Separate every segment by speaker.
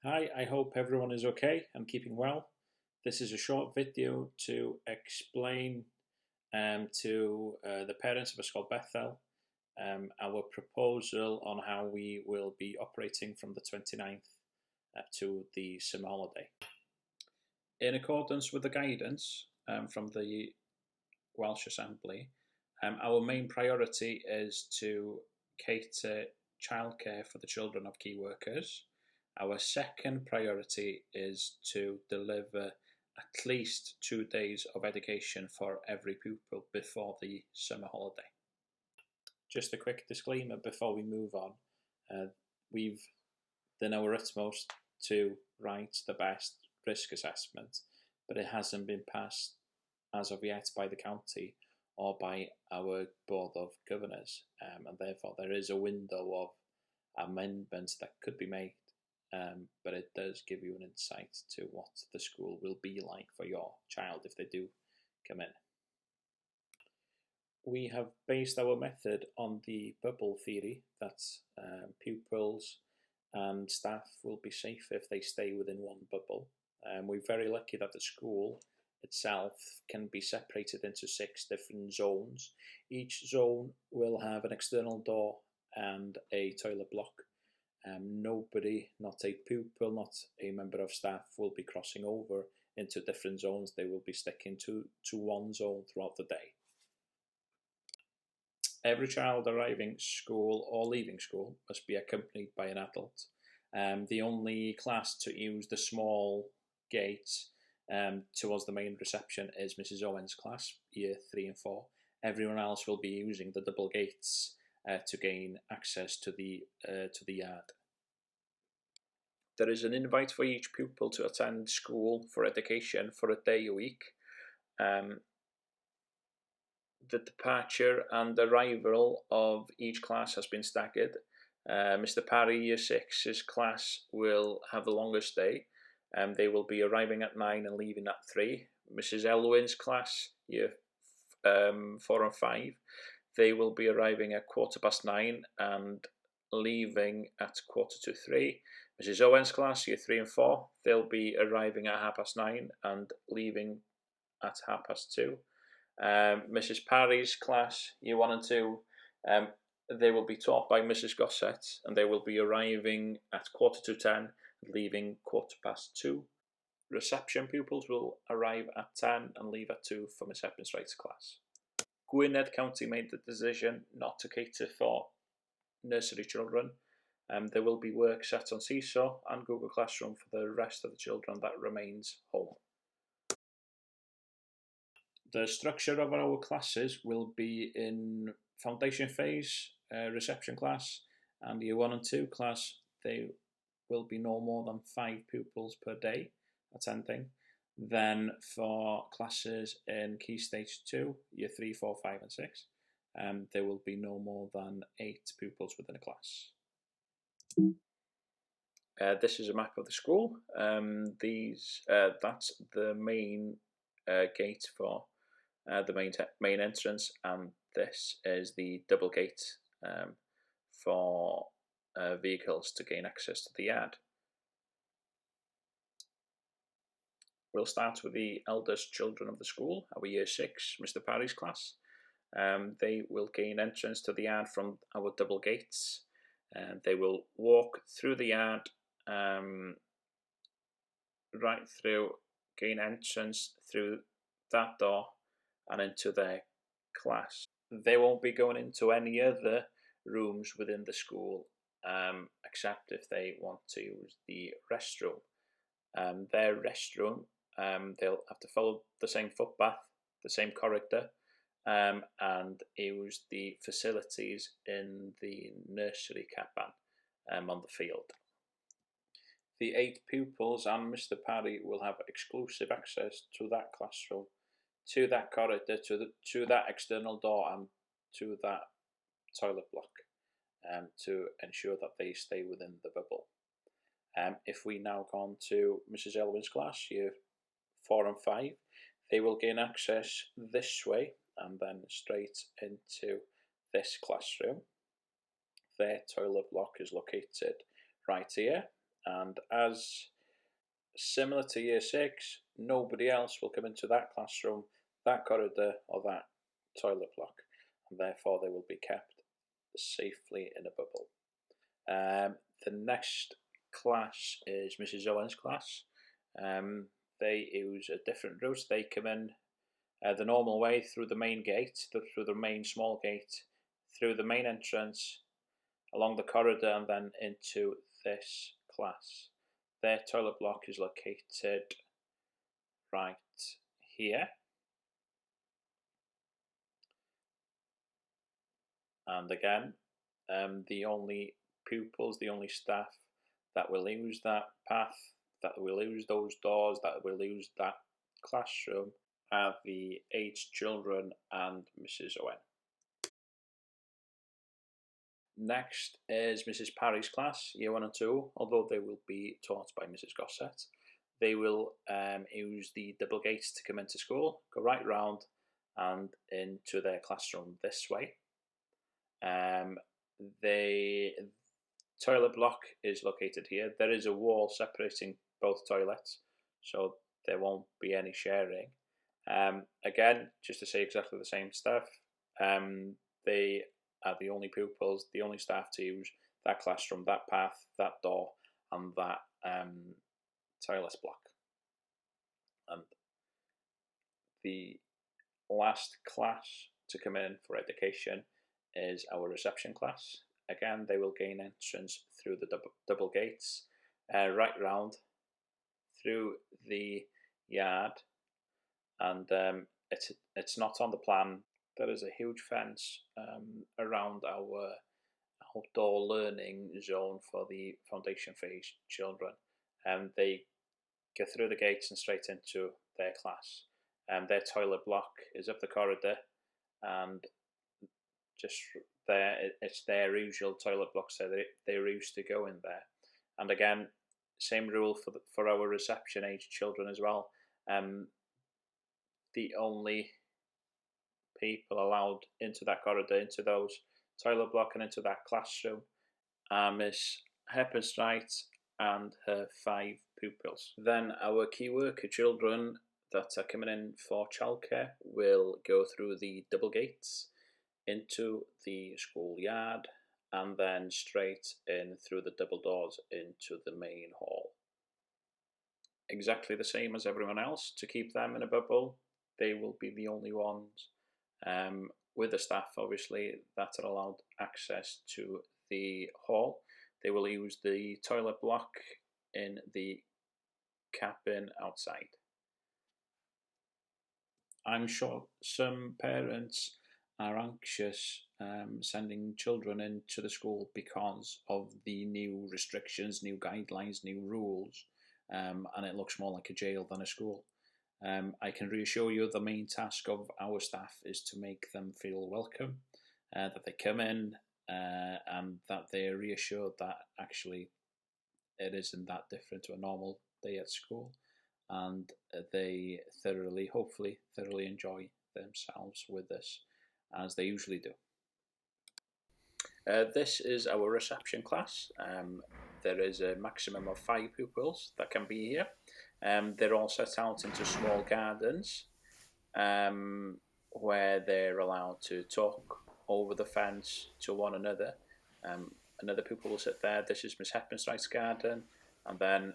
Speaker 1: Hi, I hope everyone is okay and keeping well. This is a short video to explain to the parents of Ysgol Bethel our proposal on how we will be operating from the 29th to the summer holiday. In accordance with the guidance from the Welsh Assembly, our main priority is to cater childcare for the children of key workers. Our second priority is to deliver at least 2 days of education for every pupil before the summer holiday. Just a quick disclaimer before we move on. We've done our utmost to write the best risk assessment, but it hasn't been passed as of yet by the county or by our Board of Governors, and therefore there is a window of amendments that could be made, but it does give you an insight to what the school will be like for your child if they do come in. We have based our method on the bubble theory that pupils and staff will be safe if they stay within one bubble. We're very lucky that the school itself can be separated into 6 different zones. Each zone will have an external door and a toilet block. Nobody, not a pupil, not a member of staff, will be crossing over into different zones. They will be sticking to one zone throughout the day. Every child arriving school or leaving school must be accompanied by an adult. The only class to use the small gate towards the main reception is Mrs. Owen's class, year 3 and 4. Everyone else will be using the double gates to gain access to the yard. There is an invite for each pupil to attend school for education for a day a week. The departure and arrival of each class has been staggered. Mr. Parry, year 6's class, will have the longest day. They will be arriving at 9 and leaving at 3. Mrs. Elwyn's class, year 4 and 5, they will be arriving at 9:15 and leaving at 3:15. Mrs. Owen's class, year 3 and 4, they'll be arriving at 9:30 and leaving at 2:30. Mrs. Parry's class, year 1 and 2, they will be taught by Mrs. Gossett, and they will be arriving at 10:45 and leaving 2:15. Reception pupils will arrive at 10 and leave at 2 for Miss Heppenstreit's class. Gwynedd County made the decision not to cater for nursery children. There will be work set on Seesaw and Google Classroom for the rest of the children that remains home. The structure of our classes will be in foundation phase, reception class, and year 1 and 2 class. They will be no more than 5 pupils per day attending. Then for classes in Key Stage 2, year 3, 4, 5 and 6, there will be no more than 8 pupils within a class. This is a map of the school. That's the main gate for the main entrance, and this is the double gate for vehicles to gain access to the yard. We'll start with the eldest children of the school, our year 6, Mr. Parry's class. They will gain entrance to the yard from our double gates. They will walk through the yard right through, gain entrance through that door and into their class. They won't be going into any other rooms within the school except if they want to use the restroom. Their restroom, they'll have to follow the same footpath, the same corridor, and use the facilities in the nursery cabin on the field. The 8 pupils and Mr. Parry will have exclusive access to that classroom, to that corridor, to that external door, and to that toilet block, to ensure that they stay within the bubble. If we now go on to Mrs. Elwyn's class, year 4 and 5, they will gain access this way and then straight into this classroom. Their toilet block is located right here, and as similar to Year 6, nobody else will come into that classroom, that corridor, or that toilet block, and therefore they will be kept safely in a bubble. The next class is Mrs. Owen's class. They use a different route. They come in the normal way through the main gate, through the main small gate, through the main entrance, along the corridor, and then into this class. Their toilet block is located right here. And again, the only pupils, the only staff that will use that path, that will use those doors, that will use that classroom are the 8 children and Mrs. Owen. Next is Mrs. Parry's class, Year 1 and 2, although they will be taught by Mrs. Gossett. They will use the double gates to come into school, go right round and into their classroom this way. The toilet block is located here. There is a wall separating both toilets, so there won't be any sharing. Again, just to say exactly the same stuff, they are the only pupils, the only staff to use that classroom, that path, that door, and that toilet block. And the last class to come in for education is our reception class. Again, they will gain entrance through the double gates, right round through the yard, and it's not on the plan. There is a huge fence around our outdoor learning zone for the foundation phase children, and they go through the gates and straight into their class. Their toilet block is up the corridor, and just there, it's their usual toilet block, so they're used to go in there. And again, same rule for our reception age children as well. The only people allowed into that corridor, into those toilet block and into that classroom are Miss Heppenstreit and her 5 pupils. Then our key worker children that are coming in for childcare will go through the double gates into the schoolyard and then straight in through the double doors into the main hall. Exactly the same as everyone else. To keep them in a bubble, they will be the only ones with the staff, obviously, that are allowed access to the hall. They will use the toilet block in the cabin outside. I'm sure some parents are anxious sending children into the school because of the new restrictions, new guidelines, new rules, and it looks more like a jail than a school. I can reassure you the main task of our staff is to make them feel welcome, that they come in and that they're reassured that actually it isn't that different to a normal day at school, and they hopefully thoroughly enjoy themselves with us as they usually do. This is our reception class. There is a maximum of 5 pupils that can be here. They're all set out into small gardens where they're allowed to talk over the fence to one another. Another pupil will sit there. This is Miss Heppenstreit's garden, and then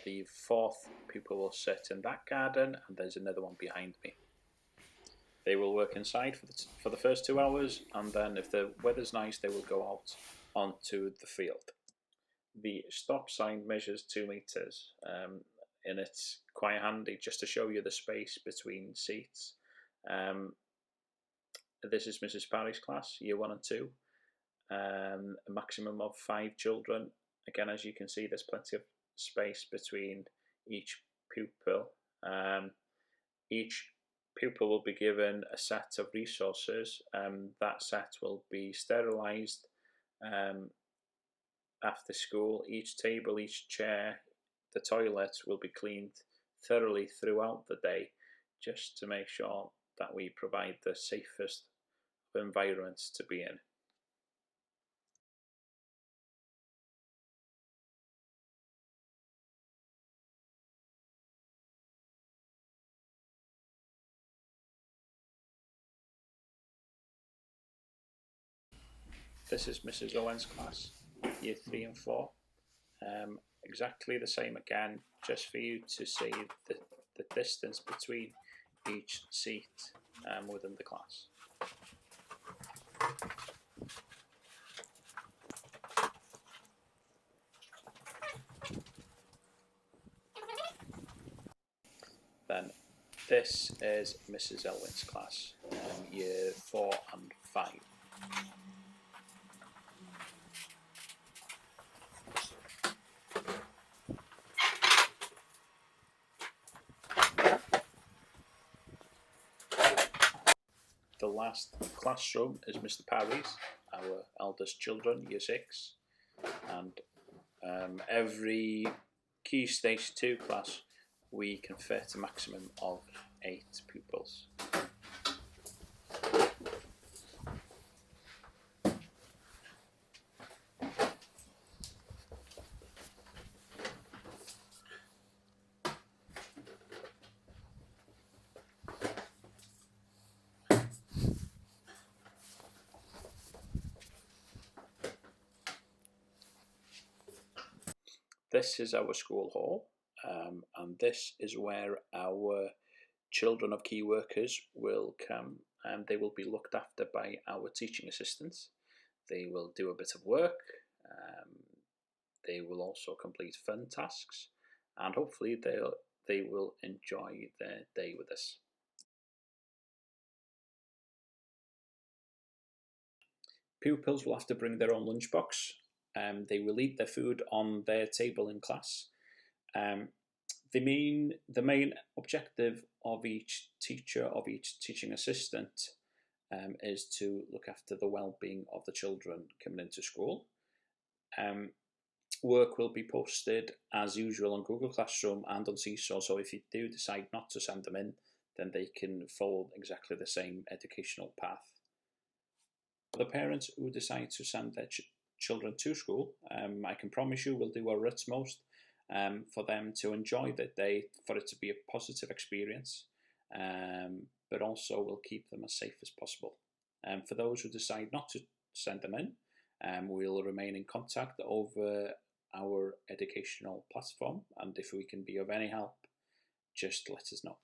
Speaker 1: the 4th pupil will sit in that garden, and there's another one behind me. They will work inside for the first 2 hours, and then if the weather's nice, they will go out onto the field. The stop sign measures 2 meters, and it's quite handy just to show you the space between seats. This is Mrs. Parry's class, Year 1 and 2. A maximum of 5 children. Again, as you can see, there's plenty of space between each pupil. Each pupil will be given a set of resources. That set will be sterilised after school. Each table, each chair, the toilet will be cleaned thoroughly throughout the day, just to make sure that we provide the safest environments to be in. this is Mrs. Owen's class, year 3 and 4. Exactly the same again, just for you to see the distance between each seat within the class. Then this is Mrs. Elwyn's class, year 4 and 5. The last classroom is Mr. Parry's, our eldest children, year 6, and every Key Stage 2 class we can fit a maximum of 8 pupils. This is our school hall, and this is where our children of key workers will come, and they will be looked after by our teaching assistants. They will do a bit of work, they will also complete fun tasks, and hopefully they will enjoy their day with us. Pupils will have to bring their own lunchbox. They will eat their food on their table in class. The main objective of each teacher, of each teaching assistant, is to look after the well-being of the children coming into school. Work will be posted as usual on Google Classroom and on Seesaw, so if you do decide not to send them in, then they can follow exactly the same educational path. For the parents who decide to send their children to school, I can promise you we'll do our utmost for them to enjoy the day, for it to be a positive experience, but also we'll keep them as safe as possible. For those who decide not to send them in, we'll remain in contact over our educational platform, and if we can be of any help, just let us know.